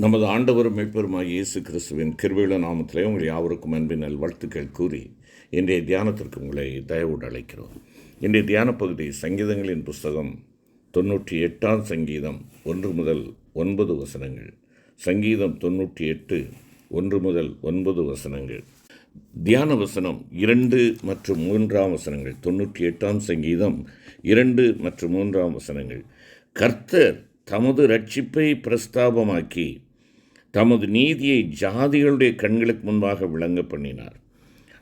நமது ஆண்டவரும் மீட்பெருமாகிய இயேசு கிறிஸ்துவின் கிருபையுள்ள நாமத்திலே உங்கள் யாவருக்கும் அன்பின் வாழ்த்துக்கள் கூறி இன்றைய தியானத்திற்கு உங்களை தயவோடு அழைக்கிறோம். இன்றைய தியான பகுதி சங்கீதங்களின் புஸ்தகம் 98ஆம் சங்கீதம் 1 முதல் 9 வசனங்கள். சங்கீதம் 98 1 முதல் 9 வசனங்கள். தியான வசனம் 2 மற்றும் 3ஆம் வசனங்கள். 98ஆம் சங்கீதம் 2 மற்றும் 3ஆம் வசனங்கள். கர்த்தர் தமது இரட்சிப்பை பிரஸ்தாபமாக்கி தமது நீதியை ஜாதிகளுடைய கண்களுக்கு முன்பாக விளங்க பண்ணினார்.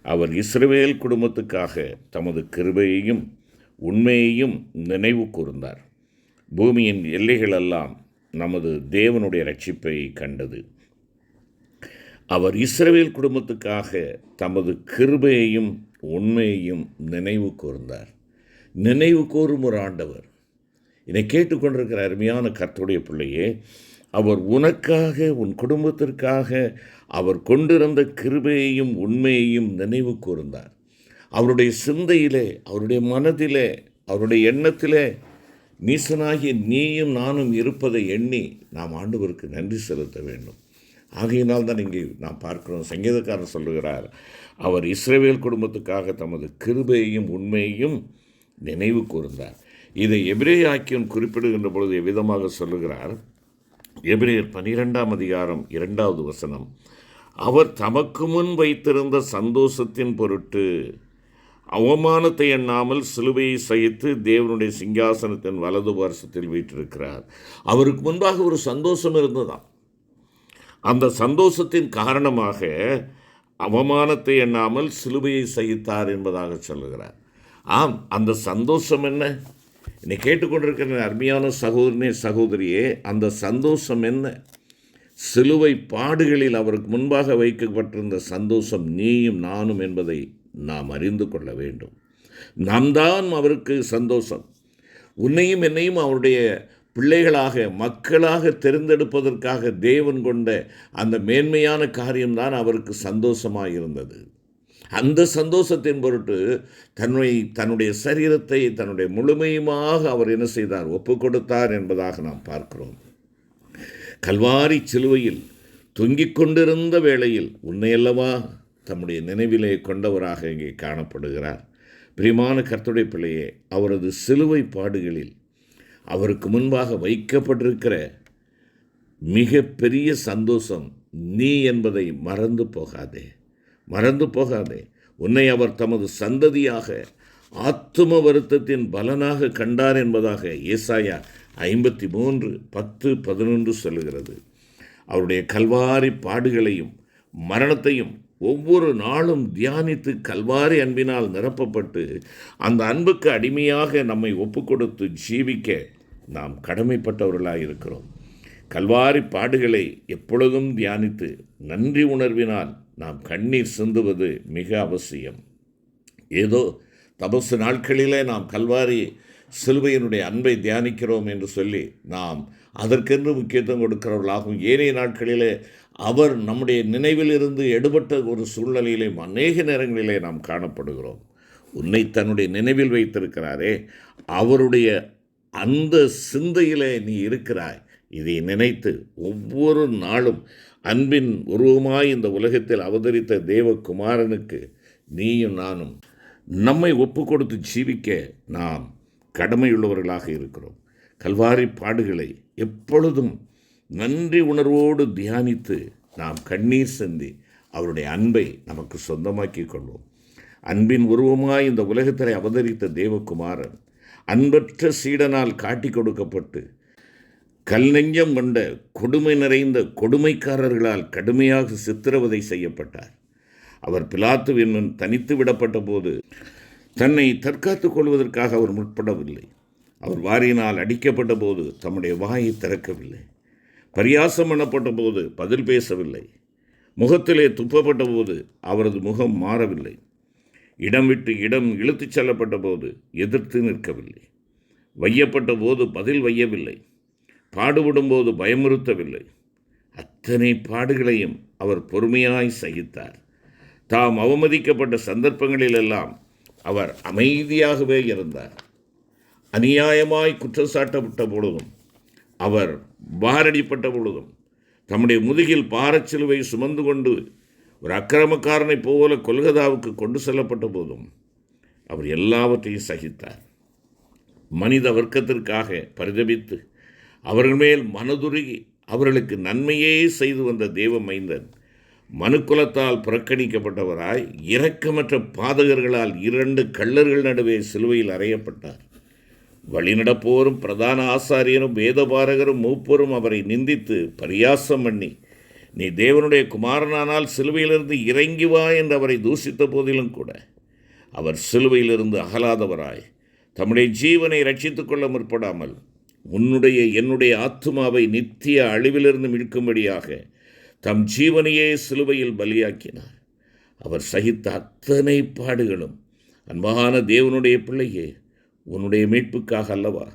அவர் இஸ்ரவேல் குடும்பத்துக்காக தமது கிருபையையும் உண்மையையும் நினைவு கூர்ந்தார். பூமியின் எல்லைகளெல்லாம் நமது தேவனுடைய இரட்சிப்பை கண்டது. அவர் இஸ்ரவேல் குடும்பத்துக்காக தமது கிருபையையும் உண்மையையும் நினைவு கூர்ந்தார். நினைவு கூறும் ஒரு ஆண்டவர். இதை கேட்டுக்கொண்டிருக்கிற அருமையான கர்த்தருடைய பிள்ளையே, அவர் உனக்காக உன் குடும்பத்திற்காக அவர் கொண்டிருந்த கிருபையையும் உண்மையையும் நினைவு கூர்ந்தார். அவருடைய சிந்தையிலே, அவருடைய மனதிலே, அவருடைய எண்ணத்திலே நீசனாகிய நீயும் நானும் இருப்பதை எண்ணி நாம் ஆண்டவருக்கு நன்றி செலுத்த வேண்டும். ஆகையினால் தான் இங்கே நாம் பார்க்கிறோம், சங்கீதக்காரர் சொல்லுகிறார், அவர் இஸ்ரவேல் குடும்பத்துக்காக தமது கிருபையையும் உண்மையையும் நினைவு கூர்ந்தார். இதை எபிரேயாக்கியம் குறிப்பிடுகின்ற பொழுது எவ்விதமாக சொல்லுகிறார்? எபிரேயர் 12ஆம் அதிகாரம் 2வது வசனம். அவர் தமக்கு முன் வைத்திருந்த சந்தோஷத்தின் பொருட்டு அவமானத்தை எண்ணாமல் சிலுவையை சகித்து தேவனுடைய சிங்காசனத்தின் வலது பார்சத்தில் வீற்றிருக்கிறார். அவருக்கு முன்பாக ஒரு சந்தோஷம் இருந்ததாம். அந்த சந்தோஷத்தின் காரணமாக அவமானத்தை எண்ணாமல் சிலுவையை சகித்தார் என்பதாக சொல்லுகிறார். ஆம், அந்த சந்தோஷம் என்ன? என்னை கேட்டுக்கொண்டிருக்கிற அருமையான சகோதரனே, சகோதரியே, அந்த சந்தோஷம் என்ன? சிலுவை பாடுகளில் அவருக்கு முன்பாக வைக்கப்பட்டிருந்த சந்தோஷம் நீயும் நானும் என்பதை நாம் அறிந்து கொள்ள வேண்டும். நாம் தான் அவருக்கு சந்தோஷம். உன்னையும் என்னையும் அவருடைய பிள்ளைகளாக, மக்களாக தெரிந்தெடுப்பதற்காக தேவன் கொண்ட அந்த மேன்மையான காரியம்தான் அவருக்கு சந்தோஷமாக இருந்தது. அந்த சந்தோஷத்தின் பொருட்டு தன்னுடைய சரீரத்தை தன்னுடைய முழுமையுமாக அவர் என்ன செய்தார்? ஒப்பு கொடுத்தார் என்பதாக நாம் பார்க்கிறோம். கல்வாரி சிலுவையில் தொங்கிக் கொண்டிருந்த வேளையில் உன்னையல்லவா தம்முடைய நினைவிலே கொண்டவராக இங்கே காணப்படுகிறார். பிரியமான கர்த்தருடைய பிள்ளையே, அவரது சிலுவை பாடுகளில் அவருக்கு முன்பாக வைக்கப்பட்டிருக்கிற மிக பெரிய சந்தோஷம் நீ என்பதை மறந்து போகாதே. உன்னை அவர் தமது சந்ததியாக ஆத்தும வருத்தத்தின் பலனாக கண்டார் என்பதாக ஏசாயா 53:10-11 சொல்லுகிறது. அவருடைய கல்வாரி பாடுகளையும் மரணத்தையும் ஒவ்வொரு நாளும் தியானித்து கல்வாரி அன்பினால் நிரப்பப்பட்டு அந்த அன்புக்கு அடிமையாக நம்மை ஒப்பு கொடுத்து ஜீவிக்க நாம் கடமைப்பட்டவர்களாக இருக்கிறோம். கல்வாரி பாடுகளை எப்பொழுதும் தியானித்து நன்றி உணர்வினால் நாம் கண்ணீர் சிந்துவது மிக அவசியம். ஏதோ தபசு நாட்களிலே நாம் கல்வாரி சிலுவையினுடைய அன்பை தியானிக்கிறோம் என்று சொல்லி நாம் அதற்கென்று முக்கியத்துவம் கொடுக்கிறவர்களாகவும், ஏனைய நாட்களிலே அவர் நம்முடைய நினைவிலிருந்து எடுபட்ட ஒரு சூழ்நிலையிலே அநேக நேரங்களிலே நாம் காணப்படுகிறோம். உன்னை தன்னுடைய நினைவில் வைத்திருக்கிறாரே, அவருடைய அந்த சிந்தையிலே நீ இருக்கிறாய். இதை நினைத்து ஒவ்வொரு நாளும் அன்பின் உருவமாய் இந்த உலகத்தில் அவதரித்த தேவகுமாரனுக்கு நீயும் நானும் நம்மை ஒப்பு கொடுத்து ஜீவிக்க நாம் கடமையுள்ளவர்களாக இருக்கிறோம். கல்வாரி பாடுகளை எப்பொழுதும் நன்றி உணர்வோடு தியானித்து நாம் கண்ணீர் சிந்தி அவருடைய அன்பை நமக்கு சொந்தமாக்கி கொள்வோம். அன்பின் உருவமாய் இந்த உலகத்தில் அவதரித்த தேவகுமாரன் அன்பற்ற சீடனால் காட்டி கொடுக்கப்பட்டு கல் நெஞ்சம் கொண்ட கொடுமை நிறைந்த கொடுமைக்காரர்களால் கடுமையாக சித்திரவதை செய்யப்பட்டார். அவர் பிலாத்துவின் முன் தனித்து விடப்பட்ட போது தன்னை தற்காத்துக் கொள்வதற்காக அவர் முற்படவில்லை. அவர் வாரியினால் அடிக்கப்பட்ட போது தம்முடைய வாயை திறக்கவில்லை. பரியாசம் பண்ணப்பட்ட போது பதில் பேசவில்லை. முகத்திலே துப்பப்பட்ட போது அவரது முகம் மாறவில்லை. இடம் விட்டு இடம் இழுத்துச் செல்லப்பட்ட போது எதிர்த்து நிற்கவில்லை. வையப்பட்ட போது பதில் வையவில்லை. பாடுபடும்போது பயமுறுத்தவில்லை. அத்தனை பாடுகளையும் அவர் பொறுமையாய் சகித்தார். தாம் அவமதிக்கப்பட்ட சந்தர்ப்பங்களிலெல்லாம் அவர் அமைதியாகவே இருந்தார். அநியாயமாய் குற்றச்சாட்டப்பட்ட பொழுதும், அவர் பாரடிப்பட்ட பொழுதும், தம்முடைய முதுகில் பாரச்சிலுவை சுமந்து கொண்டு ஒரு அக்கிரமக்காரனைப் போல கொல்கதாவுக்கு கொண்டு செல்லப்பட்ட போதும் அவர் எல்லாவற்றையும் சகித்தார். மனித வர்க்கத்திற்காக பரிதபித்து அவர்கள் மேல் மனதுருகி அவர்களுக்கு நன்மையே செய்து வந்த தேவ மைந்தன் மனுக்குலத்தால் புறக்கணிக்கப்பட்டவராய் இரக்கமற்ற பாதகர்களால் 2 கள்ளர்கள் நடுவே சிலுவையில் அறையப்பட்டார். வழிநடப்போரும் பிரதான ஆசாரியரும் வேதபாரகரும் மூப்பரும் அவரை நிந்தித்து பரியாசம் பண்ணி, நீ தேவனுடைய குமாரனானால் சிலுவையிலிருந்து இறங்கி வா என்று அவரை தூஷித்த போதிலும் கூட அவர் சிலுவையிலிருந்து அகலாதவராய் தம்முடைய ஜீவனை ரட்சித்துக் கொள்ள முற்படாமல் என்னுடைய ஆத்துமாவை நித்திய அழிவிலிருந்து மீட்கும்படியாக தம் ஜீவனையே சிலுவையில் பலியாக்கினார். அவர் சகித்த அத்தனை பாடுகளும் அன்பான தேவனுடைய பிள்ளையே உன்னுடைய மீட்புக்காக அல்லவா?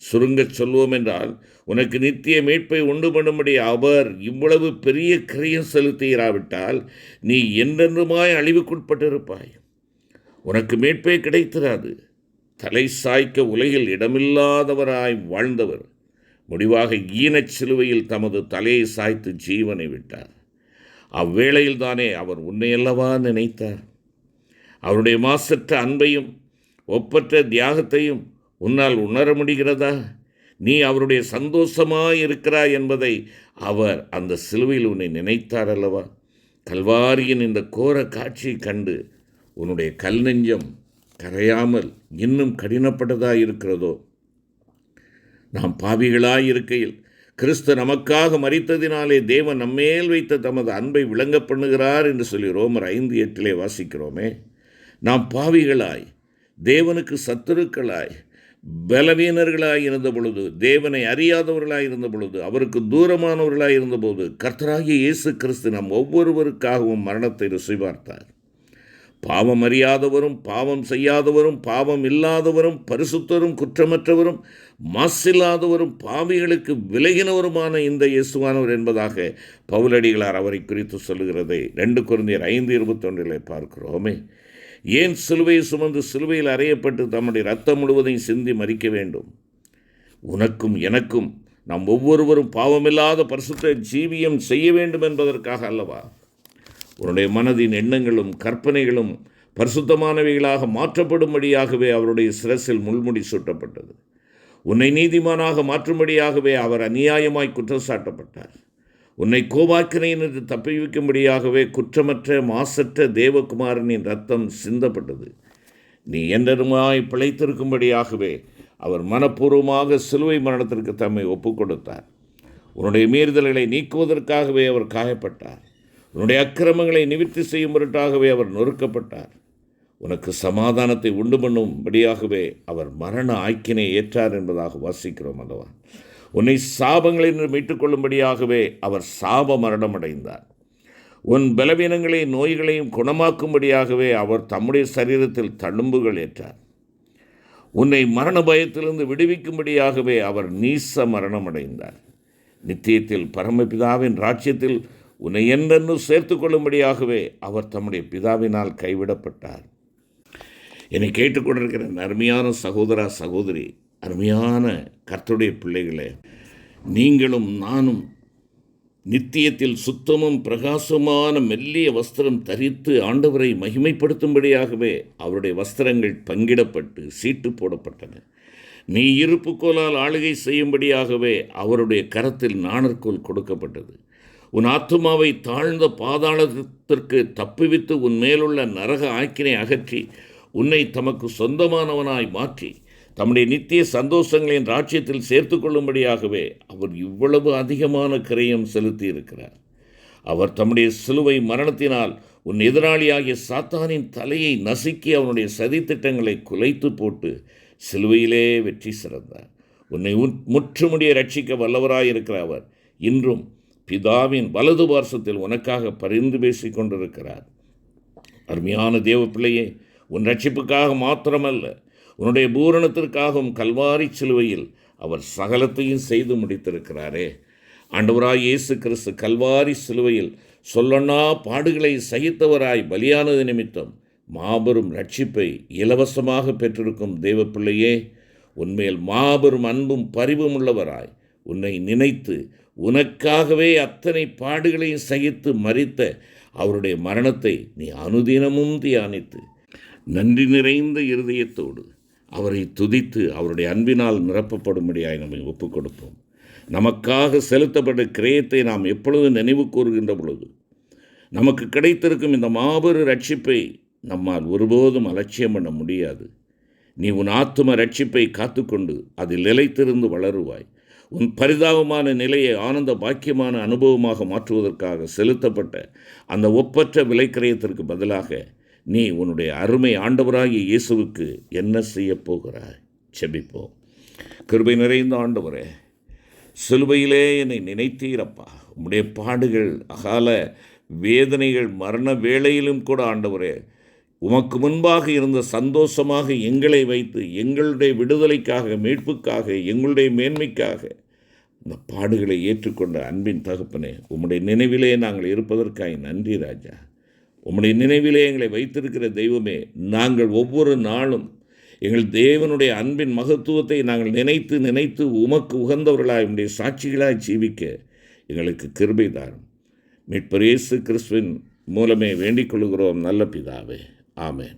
சுருங்கச் சொல்வோம் என்றால், உனக்கு நித்திய மீட்பை உண்டு பண்ணும்படி அவர் இவ்வளவு பெரிய கிரயம் செலுத்தியிராவிட்டால் நீ என்றென்றுமாய் அழிவுக்குட்பட்டிருப்பாய். உனக்கு மீட்பே கிடைத்திராது. தலை சாய்க்க உலகில் இடமில்லாதவராய் வாழ்ந்தவர் முடிவாக ஈனச் சிலுவையில் தமது தலையை சாய்த்து ஜீவனை விட்டார். அவ்வேளையில் தானே அவர் உன்னையல்லவா நினைத்தார். அவருடைய மாசற்ற அன்பையும் ஒப்பற்ற தியாகத்தையும் உன்னால் உணர முடிகிறதா? நீ அவருடைய சந்தோஷமாய் இருக்கிறாய் என்பதை அவர் அந்த சிலுவையில் உன்னை நினைத்தார் அல்லவா? கல்வாரியின் இந்த கோர காட்சியை கண்டு உன்னுடைய கல் நெஞ்சம் கரையாமல் இன்னும் கடினப்பட்டதாக இருக்கிறதோ? நாம் பாவிகளாய் இருக்கையில் கிறிஸ்து நமக்காக மரித்ததினாலே தேவன் நம்மேல் வைத்த தமது அன்பை விளங்க பண்ணுகிறார் என்று சொல்லி ரோமர் 5:8 வாசிக்கிறோமே. நாம் பாவிகளாய், தேவனுக்கு சத்துருக்களாய், பலவீனர்களாய் இருந்த பொழுது, தேவனை அறியாதவர்களாய் இருந்த பொழுது, அவருக்கு தூரமானவர்களாய் இருந்தபோது கர்த்தராகிய இயேசு கிறிஸ்து நம் ஒவ்வொருவருக்காகவும் மரணத்தை ருசி பார்த்தார். பாவம் அறியாதவரும் பாவம் செய்யாதவரும் பாவம் இல்லாதவரும் பரிசுத்தரும் குற்றமற்றவரும் மாசில்லாதவரும் பாவிகளுக்கு விலகினவருமான இந்த இயேசுவானவர் என்பதாக பவுலடிகளார் அவரை குறித்து சொல்லுகிறதை 2 கொரிந்தியர் 5:21 பார்க்கிறோமே. ஏன் சிலுவையை சுமந்து சிலுவையில் அறையப்பட்டு தம்முடைய இரத்தம் முழுவதையும் சிந்தி மரிக்க வேண்டும்? உனக்கும் எனக்கும் நாம் ஒவ்வொருவரும் பாவமில்லாத பரிசுத்த ஜீவியம் செய்ய வேண்டும் என்பதற்காக அல்லவா? உன்னுடைய மனதின் எண்ணங்களும் கற்பனைகளும் பரிசுத்தமானவைகளாக மாற்றப்படும்படியாகவே அவருடைய சிரசில் முள்முடி சூட்டப்பட்டது. உன்னை நீதிமானாக மாற்றும்படியாகவே அவர் அநியாயமாய் குற்றம் சாட்டப்பட்டார். உன்னை கோபாக்கினையினின்று தப்பிவிக்கும்படியாகவே குற்றமற்ற மாசற்ற தேவகுமாரனின் இரத்தம் சிந்தப்பட்டது. நீ என்றுமாய் பிழைத்திருக்கும்படியாகவே அவர் மனப்பூர்வமாக சிலுவை மரணத்திற்கு தம்மை ஒப்புக் கொடுத்தார். உன்னுடைய மீறுதல்களை நீக்குவதற்காகவே அவர் காயப்பட்டார். உன்னுடைய அக்கிரமங்களை நிவர்த்தி செய்யும் பொருட்டாகவே அவர் நொறுக்கப்பட்டார். உனக்கு சமாதானத்தை உண்டு பண்ணும்படியாகவே அவர் மரண ஆக்கினை ஏற்றார் என்பதாக வாசிக்கிறோம் அல்லவா? உன்னை சாபங்களில் மீட்டுக்கொள்ளும்படியாகவே அவர் சாப மரணம் அடைந்தார். உன் பலவீனங்களையும் நோய்களையும் குணமாக்கும்படியாகவே அவர் தம்முடைய சரீரத்தில் தழும்புகள் ஏற்றார். உன்னை மரண பயத்திலிருந்து விடுவிக்கும்படியாகவே அவர் நீச மரணம் அடைந்தார். நித்தியத்தில் பரமபிதாவின் ராஜ்யத்தில் உன்னை என்றென்று சேர்த்து கொள்ளும்படியாகவே அவர் தம்முடைய பிதாவினால் கைவிடப்பட்டார். என்னை கேட்டுக்கொண்டிருக்கிற அருமையான சகோதரா சகோதரி, அருமையான கர்த்தருடைய பிள்ளைகளே, நீங்களும் நானும் நித்தியத்தில் சுத்தமும் பிரகாசமான மெல்லிய வஸ்திரம் தரித்து ஆண்டவரை மகிமைப்படுத்தும்படியாகவே அவருடைய வஸ்திரங்கள் பங்கிடப்பட்டு சீட்டு போடப்பட்டன. நீ இருப்புக்கோலால் ஆளுகை செய்யும்படியாகவே அவருடைய கரத்தில் நாணற்கோல் கொடுக்கப்பட்டது. உன் ஆத்துமாவை தாழ்ந்த பாதாளத்திற்கு தப்புவித்து உன் மேலுள்ள நரக ஆக்கினை அகற்றி உன்னை தமக்கு சொந்தமானவனாய் மாற்றி தம்முடைய நித்திய சந்தோஷங்களின் ராஜ்யத்தில் சேர்த்து கொள்ளும்படியாகவே அவர் இவ்வளவு அதிகமான கிரயம் செலுத்தி இருக்கிறார். அவர் தம்முடைய சிலுவை மரணத்தினால் உன் எதிராளியாகிய சாத்தானின் தலையை நசுக்கி அவனுடைய சதித்திட்டங்களை குலைத்து போட்டு சிலுவையிலே வெற்றி சிறந்தார். உன்னை முற்றுமுடிய ரட்சிக்க வல்லவராயிருக்கிற அவர் இன்றும் பிதாவின் வலது பார்சத்தில் உனக்காக பரிந்து பேசி கொண்டிருக்கிறார். அருமையான தேவ பிள்ளையே, உன் ரட்சிப்புக்காக மாத்திரமல்ல, உன்னுடைய பூரணத்திற்காகவும் கல்வாரி சிலுவையில் அவர் சகலத்தையும் செய்து முடித்திருக்கிறாரே. ஆண்டவராய் இயேசு கிறிஸ்து கல்வாரி சிலுவையில் சொல்லொன்னா பாடுகளை சகித்தவராய் பலியானது நிமித்தம் மாபெரும் ரட்சிப்பை இலவசமாக பெற்றிருக்கும் தேவ பிள்ளையே, உன்மேல் மாபெரும் அன்பும் பரிவும் உள்ளவராய் உன்னை நினைத்து உனக்காகவே அத்தனை பாடுகளையும் சகித்து மரித்த அவருடைய மரணத்தை நீ அனுதினமும் தியானித்து நன்றி நிறைந்த இருதயத்தோடு அவரை துதித்து அவருடைய அன்பினால் நிரப்பப்படும்படியாய் நம்மை ஒப்புக் கொடுப்போம். நமக்காக செலுத்தப்பட்ட கிரயத்தை நாம் எப்பொழுதும் நினைவு கூறுகின்ற பொழுது நமக்கு கிடைத்திருக்கும் இந்த மாபெரும் ரட்சிப்பை நம்மால் ஒருபோதும் அலட்சியம் பண்ண முடியாது. நீ உன் ஆத்தும ரட்சிப்பை காத்துக்கொண்டு அதில் நிலைத்திருந்து வளருவாய். உன் பரிதாபமான நிலையை ஆனந்த பாக்கியமான அனுபவமாக மாற்றுவதற்காக செலுத்தப்பட்ட அந்த ஒப்பற்ற விலைக்கிரயத்திற்கு பதிலாக நீ உன்னுடைய அருமை ஆண்டவராகிய இயேசுவுக்கு என்ன செய்ய போகிறாய்? செபிப்போம். கிருபை நிறைந்த ஆண்டவரே, சிலுவையிலே என்னை நினைத்தீரப்பா. உம்முடைய பாடுகள், அகால வேதனைகள், மரண வேளையிலும் கூட ஆண்டவரே, உமக்கு முன்பாக இருந்த சந்தோஷமாக எங்களை வைத்து எங்களுடைய விடுதலைக்காக, மீட்புக்காக, எங்களுடைய மேன்மைக்காக இந்த பாடுகளை ஏற்றுக்கொண்ட அன்பின் தகப்பனே, உம்முடைய நினைவிலே நாங்கள் இருப்பதற்காக நன்றி ராஜா. உம்முடைய நினைவிலே எங்களை வைத்திருக்கிற தெய்வமே, நாங்கள் ஒவ்வொரு நாளும் எங்கள் தேவனுடைய அன்பின் மகத்துவத்தை நாங்கள் நினைத்து நினைத்து உமக்கு உகந்தவர்களாய் உம்முடைய சாட்சிகளாய் ஜீவிக்க எங்களுக்கு கிருபை தாரும். மீட்பர் இயேசு கிறிஸ்துவின் மூலமே வேண்டிக் கொள்கிறோம் நல்ல பிதாவே. ஆமென்.